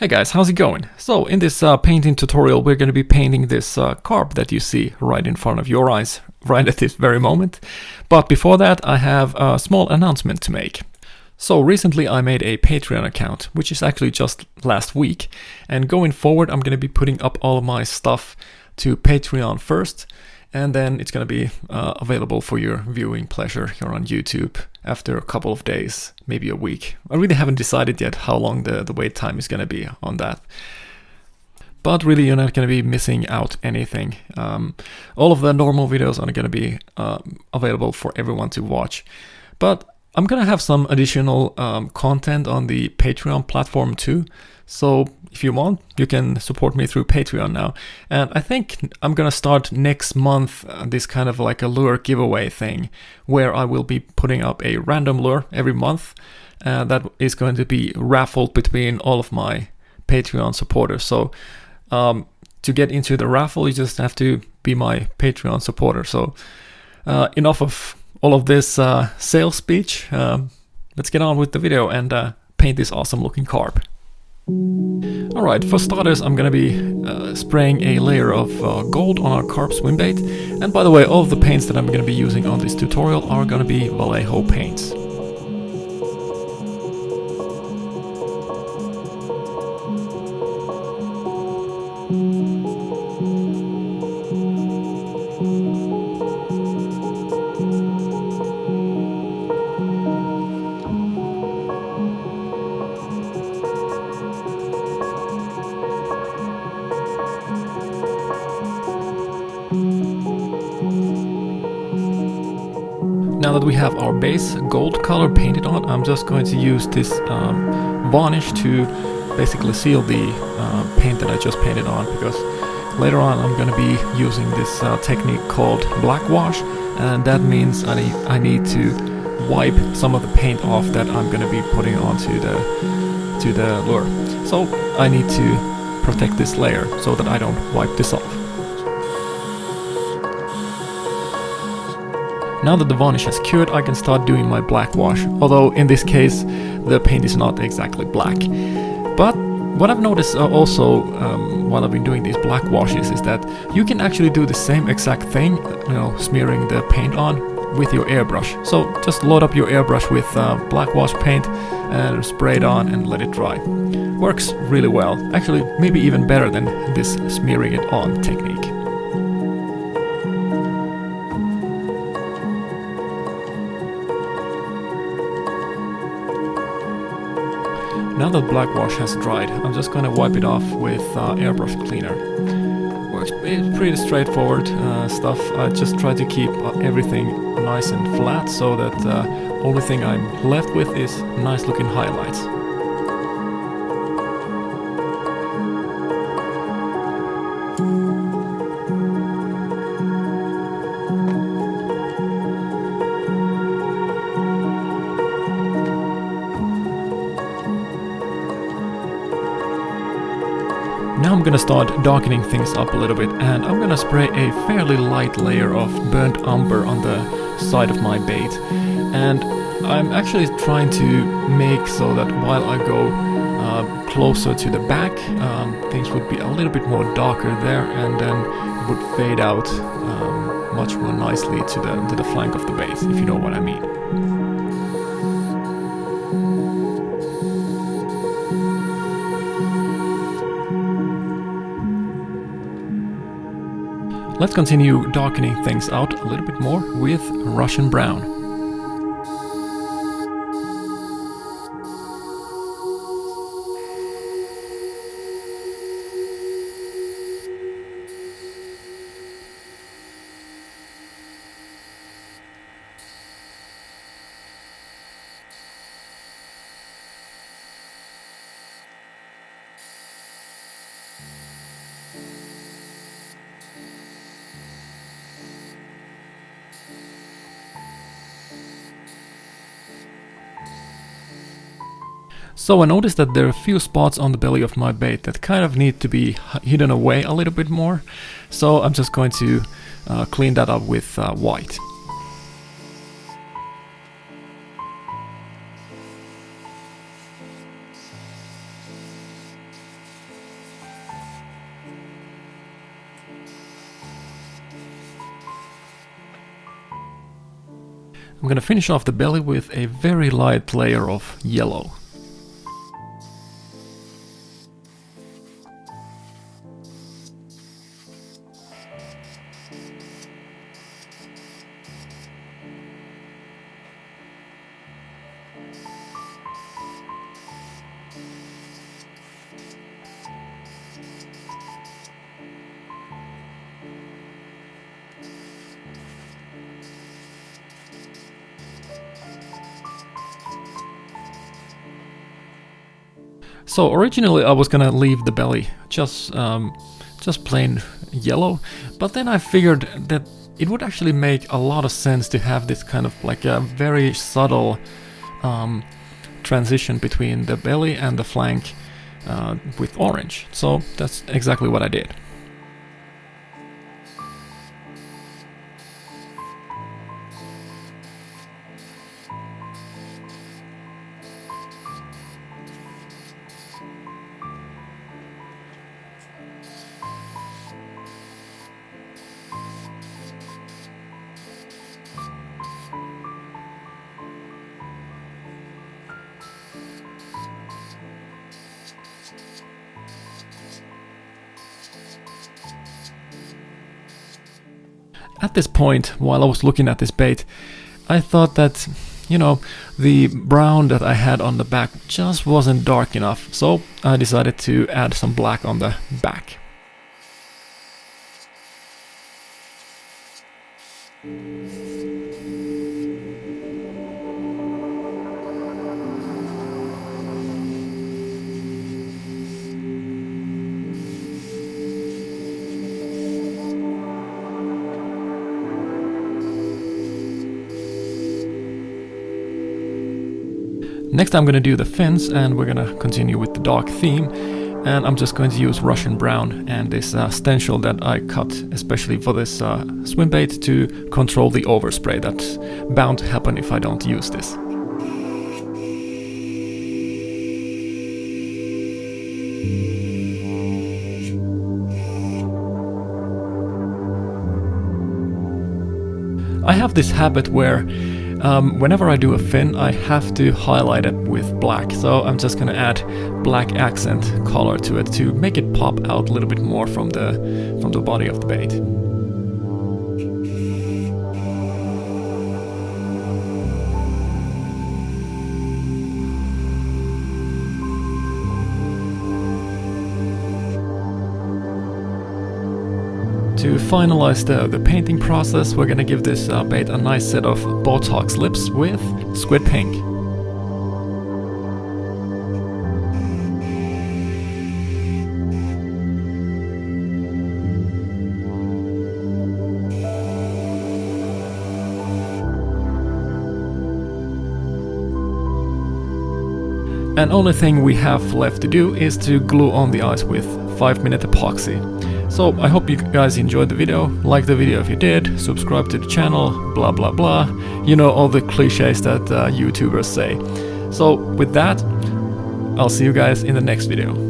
Hey guys, how's it going? So in this painting tutorial we're going to be painting this carp that you see right in front of your eyes right at this very moment. But before that I have a small announcement to make. So recently I made a Patreon account, which is actually just last week, and going forward I'm going to be putting up all of my stuff to Patreon first, and then it's going to be available for your viewing pleasure here on YouTube after a couple of days, maybe a week. I really haven't decided yet how long the wait time is going to be on that. But really you're not going to be missing out anything. All of the normal videos are going to be available for everyone to watch. But I'm going to have some additional content on the Patreon platform too. So if you want, you can support me through Patreon now. And I think I'm going to start next month this kind of like a lure giveaway thing, where I will be putting up a random lure every month that is going to be raffled between all of my Patreon supporters. So to get into the raffle, you just have to be my Patreon supporter. So enough of all of this sales speech. Let's get on with the video and paint this awesome looking carp. Alright, for starters I'm gonna be spraying a layer of gold on our carp swim bait. And by the way, all of the paints that I'm gonna be using on this tutorial are gonna be Vallejo paints. Now that we have our base gold color painted on, I'm just going to use this varnish to basically seal the paint that I just painted on, because later on I'm going to be using this technique called black wash, and that means I need to wipe some of the paint off that I'm going to be putting onto the lure. So I need to protect this layer so that I don't wipe this off. Now that the varnish has cured, I can start doing my black wash, although in this case the paint is not exactly black. But what I've noticed also while I've been doing these black washes is that you can actually do the same exact thing, smearing the paint on with your airbrush. So just load up your airbrush with black wash paint and spray it on and let it dry. Works really well, actually maybe even better than this smearing it on technique. Now that black wash has dried, I'm just going to wipe it off with airbrush cleaner. Works pretty straightforward stuff. I just try to keep everything nice and flat so that the only thing I'm left with is nice looking highlights. Now I'm gonna start darkening things up a little bit, and I'm gonna spray a fairly light layer of burnt umber on the side of my bait. And I'm actually trying to make so that while I go closer to the back, things would be a little bit more darker there, and then it would fade out much more nicely to the flank of the bait, if you know what I mean. Let's continue darkening things out a little bit more with Russian brown. So I noticed that there are a few spots on the belly of my bait that kind of need to be hidden away a little bit more. So I'm just going to clean that up with white. I'm gonna finish off the belly with a very light layer of yellow. So originally I was gonna leave the belly just plain yellow, but then I figured that it would actually make a lot of sense to have this kind of like a very subtle transition between the belly and the flank with orange. So that's exactly what I did. At this point, while I was looking at this bait, I thought that, you know, the brown that I had on the back just wasn't dark enough, so I decided to add some black on the back. Next I'm going to do the fins, and we're going to continue with the dark theme, and I'm just going to use Russian brown and this stencil that I cut especially for this swim bait to control the overspray that's bound to happen if I don't use this. I have this habit where whenever I do a fin, I have to highlight it with black, so I'm just gonna add black accent color to it to make it pop out a little bit more from the body of the bait. To finalize the painting process, we're gonna give this bait a nice set of Botox lips with Squid Pink. And only thing we have left to do is to glue on the eyes with 5-minute epoxy. So I hope you guys enjoyed the video. Like the video if you did, subscribe to the channel, blah blah blah. You know, all the cliches that YouTubers say. So with that, I'll see you guys in the next video.